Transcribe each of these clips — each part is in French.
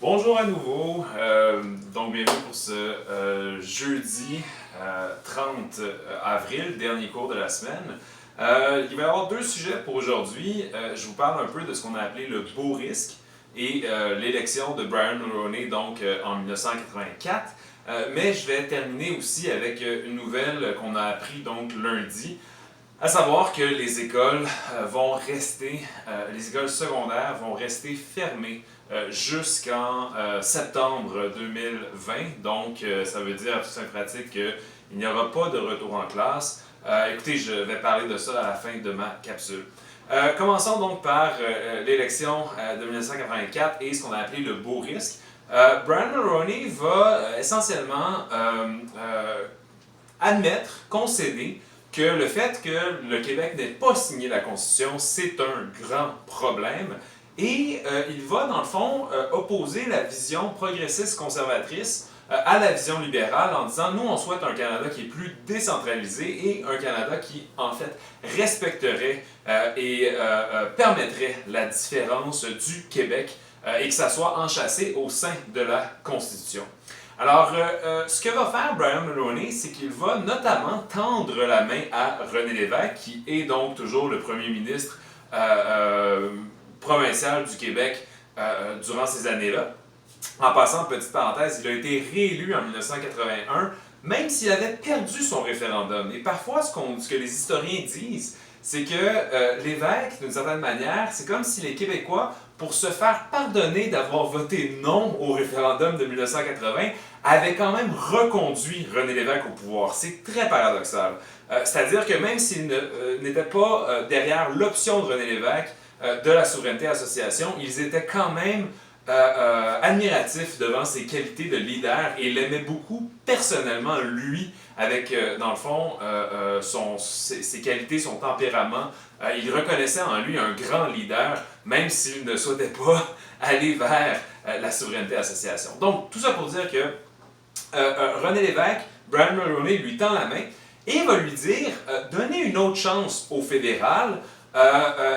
Bonjour à nouveau, donc bienvenue pour ce jeudi 30 avril, dernier cours de la semaine. Il va y avoir deux sujets pour aujourd'hui. Je vous parle un peu de ce qu'on a appelé le beau risque et l'élection de Brian Mulroney donc en 1984. Mais je vais terminer aussi avec une nouvelle qu'on a appris donc lundi. À savoir que les écoles les écoles secondaires vont rester fermées jusqu'en septembre 2020. Donc, ça veut dire à toute fin pratique qu'il n'y aura pas de retour en classe. Écoutez, je vais parler de ça à la fin de ma capsule. Commençons donc par l'élection de 1984 et ce qu'on a appelé le beau risque. Brian Mulroney va essentiellement concéder que le fait que le Québec n'ait pas signé la Constitution, c'est un grand problème. Et il va, dans le fond, opposer la vision progressiste-conservatrice à la vision libérale en disant, nous, on souhaite un Canada qui est plus décentralisé et un Canada qui, en fait, respecterait et permettrait la différence du Québec et que ça soit enchâssé au sein de la Constitution. Alors, ce que va faire Brian Mulroney, c'est qu'il va notamment tendre la main à René Lévesque, qui est donc toujours le premier ministre provincial du Québec durant ces années-là. En passant, petite parenthèse, il a été réélu en 1981, même s'il avait perdu son référendum. Et parfois, ce que les historiens disent, c'est que Lévesque, d'une certaine manière, c'est comme si les Québécois, pour se faire pardonner d'avoir voté non au référendum de 1980, avaient quand même reconduit René Lévesque au pouvoir. C'est très paradoxal. C'est-à-dire que même s'il n'était pas derrière l'option de René Lévesque de la souveraineté association, ils étaient quand même admiratifs devant ses qualités de leader et l'aimaient beaucoup personnellement, lui, avec, dans le fond, ses qualités, son tempérament. Il reconnaissait en lui un grand leader, même s'il ne souhaitait pas aller vers la souveraineté association. Donc, tout ça pour dire que René Lévesque, Brian Mulroney lui tend la main et va lui dire donnez une autre chance au fédéral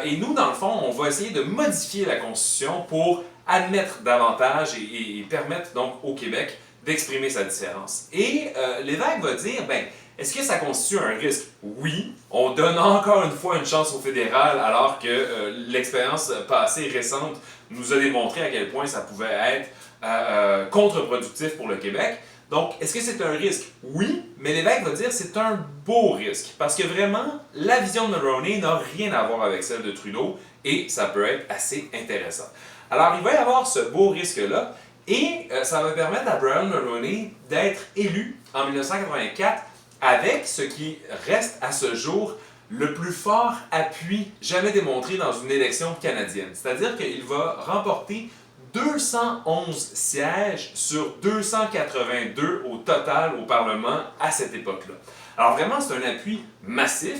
et nous, dans le fond, on va essayer de modifier la Constitution pour admettre davantage et permettre donc au Québec d'exprimer sa différence. Et Lévesque va dire ben, est-ce que ça constitue un risque? Oui. On donne encore une fois une chance au fédéral alors que l'expérience passée récente nous a démontré à quel point ça pouvait être contre-productif pour le Québec. Donc, est-ce que c'est un risque? Oui, mais Lévesque va dire que c'est un beau risque. Parce que vraiment, la vision de Mulroney n'a rien à voir avec celle de Trudeau et ça peut être assez intéressant. Alors, il va y avoir ce beau risque-là et ça va permettre à Brian Mulroney d'être élu en 1984 avec ce qui reste à ce jour le plus fort appui jamais démontré dans une élection canadienne. C'est-à-dire qu'il va remporter 211 sièges sur 282 au total au Parlement à cette époque-là. Alors vraiment, c'est un appui massif.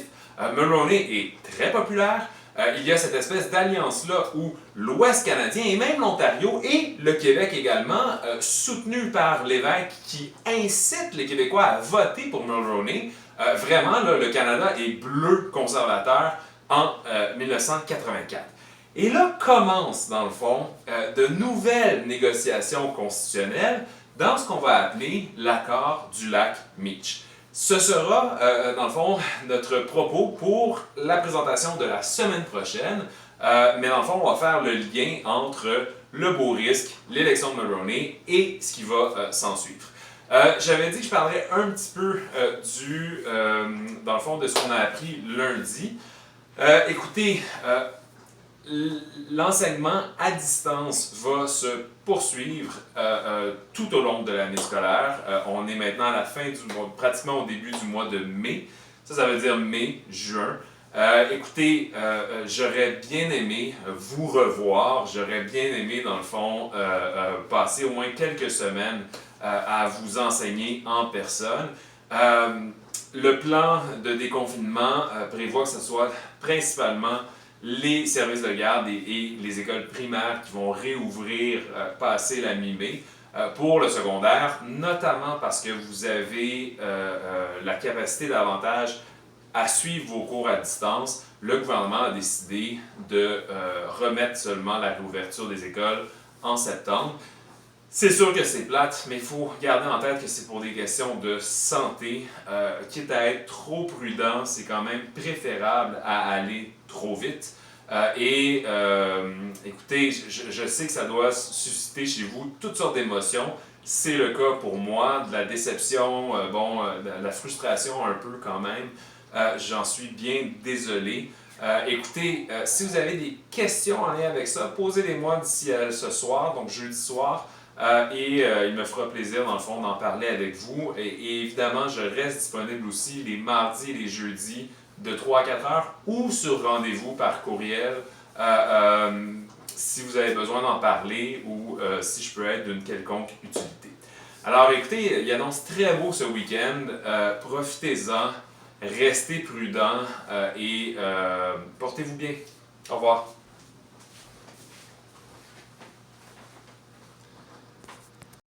Mulroney est très populaire. Il y a cette espèce d'alliance-là où l'Ouest canadien et même l'Ontario et le Québec également, soutenu par Lévesque qui incite les Québécois à voter pour Mulroney. Vraiment, là, le Canada est bleu conservateur en 1984. Et là commencent, dans le fond, de nouvelles négociations constitutionnelles dans ce qu'on va appeler l'accord du lac Meach. Ce sera, dans le fond, notre propos pour la présentation de la semaine prochaine, mais dans le fond, on va faire le lien entre le beau risque, l'élection de Mulroney et ce qui va s'ensuivre. J'avais dit que je parlerais un petit peu dans le fond, de ce qu'on a appris lundi. Écoutez, l'enseignement à distance va se poursuivre tout au long de l'année scolaire. On est maintenant à la fin du mois, pratiquement au début du mois de mai. Ça veut dire mai, juin. Écoutez, j'aurais bien aimé vous revoir. J'aurais bien aimé, dans le fond, passer au moins quelques semaines à vous enseigner en personne. Le plan de déconfinement prévoit que ce soit principalement les services de garde et les écoles primaires qui vont réouvrir passé la mi-mai pour le secondaire, notamment parce que vous avez la capacité davantage à suivre vos cours à distance. Le gouvernement a décidé de remettre seulement la réouverture des écoles en septembre. C'est sûr que c'est plate, mais il faut garder en tête que c'est pour des questions de santé. Quitte à être trop prudent, c'est quand même préférable à aller trop vite. Écoutez, je sais que ça doit susciter chez vous toutes sortes d'émotions. C'est le cas pour moi, de la déception, de la frustration un peu quand même. J'en suis bien désolé. Écoutez, si vous avez des questions en lien avec ça, posez-les-moi d'ici à ce soir, donc jeudi soir. Il me fera plaisir, dans le fond, d'en parler avec vous. Et évidemment, je reste disponible aussi les mardis et les jeudis de 3 à 4 heures ou sur rendez-vous par courriel si vous avez besoin d'en parler ou si je peux être d'une quelconque utilité. Alors écoutez, il annonce très beau ce week-end. Profitez-en, restez prudents et portez-vous bien. Au revoir.